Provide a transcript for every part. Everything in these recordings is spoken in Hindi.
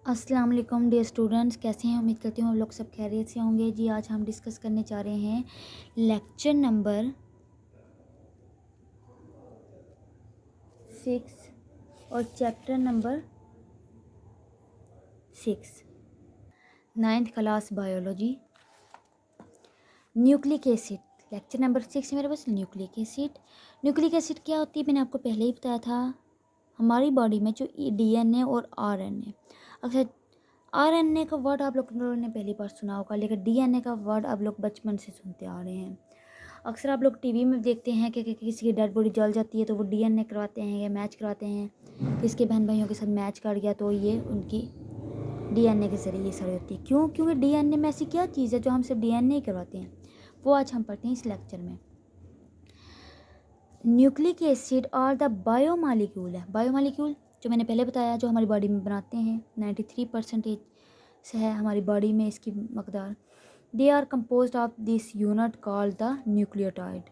अस्सलाम वालेकुम डियर स्टूडेंट्स, कैसे हैं? उम्मीद करती हूँ आप लोग सब खैरियत से होंगे। जी आज हम डिस्कस करने जा रहे हैं लेक्चर नंबर 6 और chapter number 6, 9th class biology, nucleic acid. Lecture number 6 है मेरे पास, न्यूक्लिक एसिड। न्यूक्लिक एसिड क्या होती है मैंने आपको पहले ही बताया था। हमारी बॉडी में जो DNA और RNA, अक्सर RNA का वर्ड आप लोगों ने पहली बार सुना होगा, लेकिन DNA का वर्ड आप लोग बचपन से सुनते आ रहे हैं। अक्सर आप लोग टीवी में देखते हैं कि किसी की डेड बॉडी जल जाती है तो वो DNA करवाते हैं या मैच करवाते हैं। किसके बहन भाइयों के साथ मैच कर गया तो ये उनकी DNA के ज़रिए ये सारी होती है। क्यों? क्योंकि DNA में ऐसी क्या चीज़ है जो हम सिर्फ DNA ही करवाते हैं, वो आज हम पढ़ते हैं इस लेक्चर में। न्यूक्लिक एसिड और द बायोमॉलिक्यूल है। बायोमॉलिक्यूल जो मैंने पहले बताया, जो हमारी बॉडी में बनाते हैं, 93% से है हमारी बॉडी में इसकी मकदार। They are compose of this unit called the nucleotide.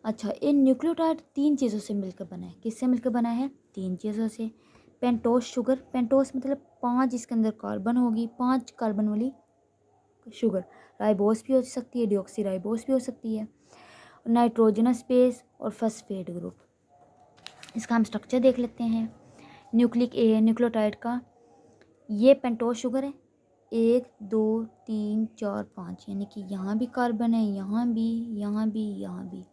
अच्छा, ये न्यूक्लियोटाइड 3 चीज़ों से मिलकर बना है। किससे मिलकर बना है? 3 चीज़ों से। पेंटोस शुगर, पेंटोस मतलब 5 इसके अंदर कार्बन होगी, 5 कार्बन वाली शुगर। राइबोस भी हो सकती है, डिऑक्सी राइबोस भी हो सकती है। नाइट्रोजनस बेस और फॉस्फेट ग्रुप। इसका हम स्ट्रक्चर देख लेते हैं न्यूक्लियोटाइड का। ये पेंटोस शुगर है, 1 2 3 4 5, यानी कि यहाँ भी कार्बन है, यहाँ भी, यहाँ भी, यहाँ भी।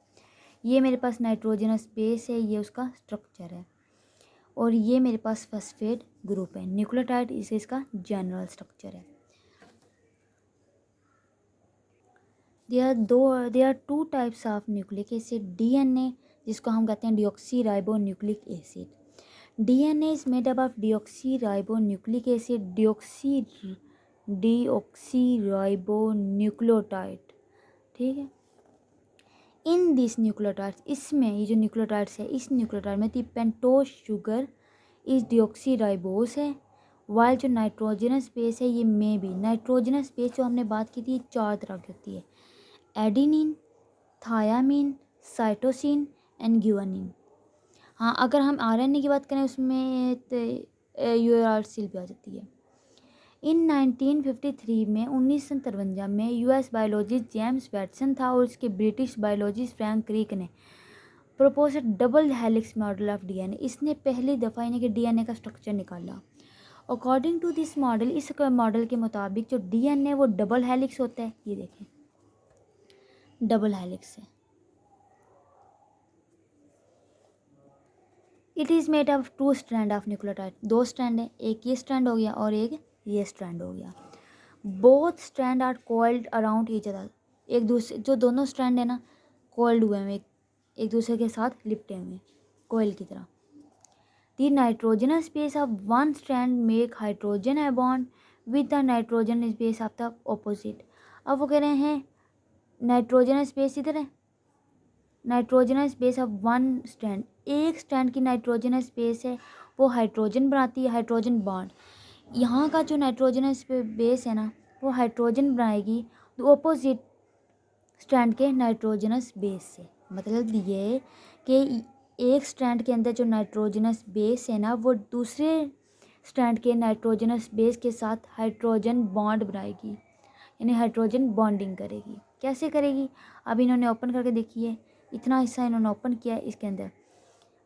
ये मेरे पास नाइट्रोजनस बेस है, ये उसका स्ट्रक्चर है। और ये मेरे पास फॉस्फेट ग्रुप है। न्यूक्लियोटाइड इसे इसका जनरल स्ट्रक्चर है। There are 2 types of nucleic acid. DNA, जिसको हम कहते हैं deoxyribonucleic acid. DNA is made up of deoxyribonucleic acid, deoxyribonucleotide. ठीक है। इन दिस न्यूक्लियोटाइड्स, इसमें ये जो न्यूक्लियोटाइड्स है, इस न्यूक्लियोटाइड में दी पेंटोस शुगर इस डिऑक्सी राइबोस है। वाइल जो नाइट्रोजनस बेस है, ये में भी नाइट्रोजनस बेस जो हमने बात की थी 4 तरह की होती है: adenine, thiamine, cytosine and guanine. हाँ, अगर हम RNA की बात करें उसमें तो यूरासिल भी आ जाती है। इन 1953 में 1953 में US बायोलॉजिस्ट जेम्स वैटसन था और उसके ब्रिटिश बायोलॉजिस्ट फ्रैंक क्रिक ने propose double helix model of DNA। इसने पहली दफ़ा यानी कि DNA का स्ट्रक्चर निकाला। अकॉर्डिंग टू दिस मॉडल, इस मॉडल के मुताबिक जो DNA वो डबल हेलिक्स होता है। ये देखें, डबल हेलिक्स है। It is made of 2 strand of nucleotide. 2 strand है, एक ये स्ट्रैंड हो गया और एक ये स्ट्रैंड हो गया। Both strand are coiled around each other. एक दूसरे, जो दोनों स्ट्रैंड है ना, कोइल्ड हुए हैं, एक दूसरे के साथ लिपटे हुए, कोयल की तरह। The nitrogen space of one strand make hydrogen a bond with the nitrogen space of the opposite. अब वो कह रहे हैं नाइट्रोजन स्पेस इधर है, nitrogen space of one strand, एक स्ट्रैंड की नाइट्रोजन स्पेस है, वो हाइड्रोजन बनाती है, हाइड्रोजन बॉन्ड। यहाँ का जो नाइट्रोजन बेस है ना, वो हाइड्रोजन बनाएगी ऑपोजिट स्ट्रैंड के नाइट्रोजनस बेस से। मतलब ये कि एक स्ट्रैंड के अंदर जो नाइट्रोजनस बेस है ना, वो दूसरे स्ट्रैंड के नाइट्रोजनस बेस के साथ हाइड्रोजन बॉन्ड बनाएगी, यानी हाइड्रोजन बॉन्डिंग करेगी। कैसे करेगी? अब इन्होंने ओपन करके देखी है, इतना हिस्सा इन्होंने ओपन किया है। इसके अंदर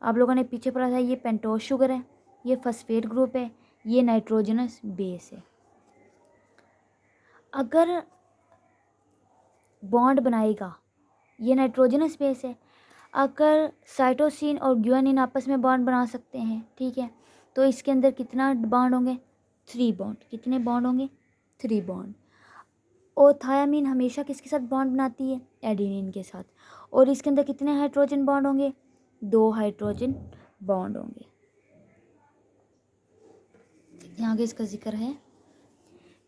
आप लोगों ने पीछे पढ़ा था, ये पेंटोस शुगर है, ये फॉस्फेट ग्रुप है, ये नाइट्रोजनस बेस है। अगर बॉन्ड बनाएगा, ये नाइट्रोजनस बेस है, अगर साइटोसिन और ग्वानिन आपस में बॉन्ड बना सकते हैं, ठीक है, तो इसके अंदर कितना बॉन्ड होंगे? 3 बॉन्ड। कितने बॉन्ड होंगे? 3 बॉन्ड। और थायामीन हमेशा किसके साथ बॉन्ड बनाती है? एडेनिन के साथ। और इसके अंदर कितने हाइड्रोजन बॉन्ड होंगे? 2 हाइड्रोजन बॉन्ड होंगे। यहाँ आगे इसका जिक्र है।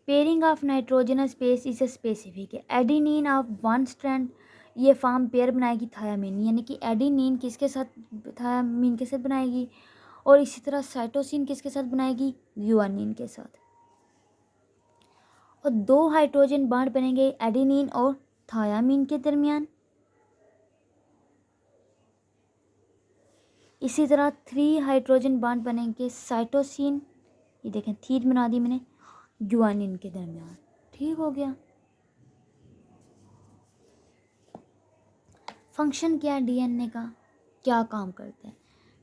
Pairing of nitrogen space is specific है। एडेनिन ऑफ वन स्ट्रैंड, ये फॉर्म पेयर बनाएगी थायामीन, यानी कि एडेनिन किसके साथ? थायामीन के साथ बनाएगी। और इसी तरह साइटोसिन किसके साथ बनाएगी? ग्वानिन के साथ। और 2 हाइड्रोजन बॉन्ड बनेंगे एडेनिन और थायामीन के दरमियान। इसी तरह 3 हाइड्रोजन बॉन्ड बनेंगे साइटोसिन ये देखें थीट बना दी मैंने ग्वानिन के दरमियान, ठीक हो गया। फंक्शन क्या है डीएनए का, क्या काम करता है?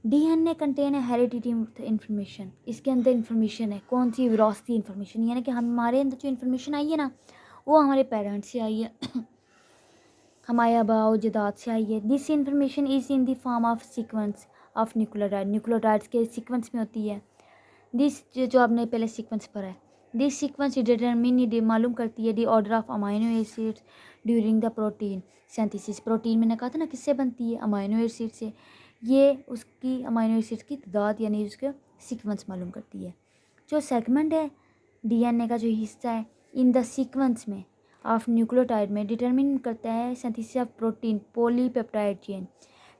डीएनए कंटेन है हेरिडिटी इंफॉर्मेशन, इसके अंदर इंफॉर्मेशन है, कौन सी विरासती इंफॉर्मेशन, यानी कि हमारे अंदर जो इंफॉर्मेशन आई है ना वो हमारे पेरेंट्स से आई है हमारे आबाओ जदाद से आई है। This information is in the form of sequence of nucleotide, nucleotides के सीक्वेंस में होती है। दिस जो आपने पहले सीक्वेंस पढ़ा है, दिस सीक्वेंस डिटरमिन मालूम करती है दी order of amino acids during the protein synthesis. Protein मैंने कहा था ना किससे बनती है, अमाइनो एसिड से। ये उसकी अमाइनो एसिड की तादाद यानी उसका सीक्वेंस मालूम करती है। जो सेगमेंट है डीएनए का जो हिस्सा है इन द सीक्वेंस में ऑफ न्यूक्लियोटाइड में डिटरमिन करता है synthesis of protein polypeptide chain.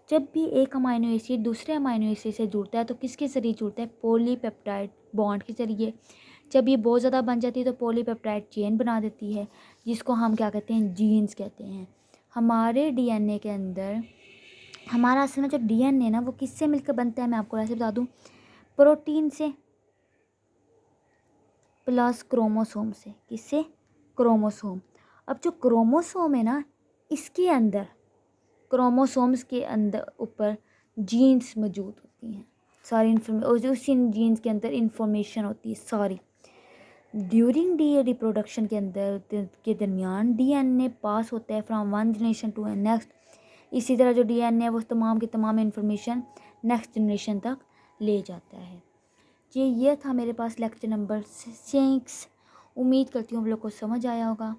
जब भी एक अमाइनो एसिड दूसरे अमाइनो एसिड से जुड़ता है तो किसके ज़रिए जुड़ता है, पॉलीपेप्टाइड बॉन्ड के ज़रिए। जब ये बहुत ज़्यादा बन जाती है तो पॉलीपेप्टाइड चेन बना देती है, जिसको हम क्या कहते हैं, जीन्स कहते हैं। हमारे डीएनए के अंदर हमारा असल में जो डीएनए ना वो किससे मिलकर बनता है, मैं आपको ऐसे बता दूं, प्रोटीन से प्लस क्रोमोसोम से। किससे, क्रोमोसोम। अब जो क्रोमोसोम है ना इसके अंदर, क्रोमोसोम्स के अंदर ऊपर जीन्स मौजूद होती हैं, सारी उस जीन्स के अंदर इंफॉर्मेशन होती है सारी। ड्यूरिंग डी रिप्रोडक्शन के अंदर के दरमियान डीएनए पास होता है from one generation to next. इसी तरह जो डीएनए है वो तमाम की तमाम इंफॉर्मेशन नेक्स्ट जनरेशन तक ले जाता है। ये था मेरे पास लेक्चर नंबर 6। उम्मीद करती हूँ आप लोग को समझ आया होगा।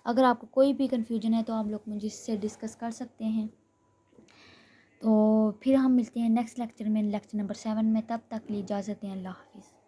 अगर आपको कोई भी कन्फ्यूजन है तो आप लोग मुझे इससे डिस्कस कर सकते हैं। तो फिर हम मिलते हैं नेक्स्ट लेक्चर में, लेक्चर नंबर 7 में। तब तक के लिए इजाज़त दें, अल्लाह हाफिज़।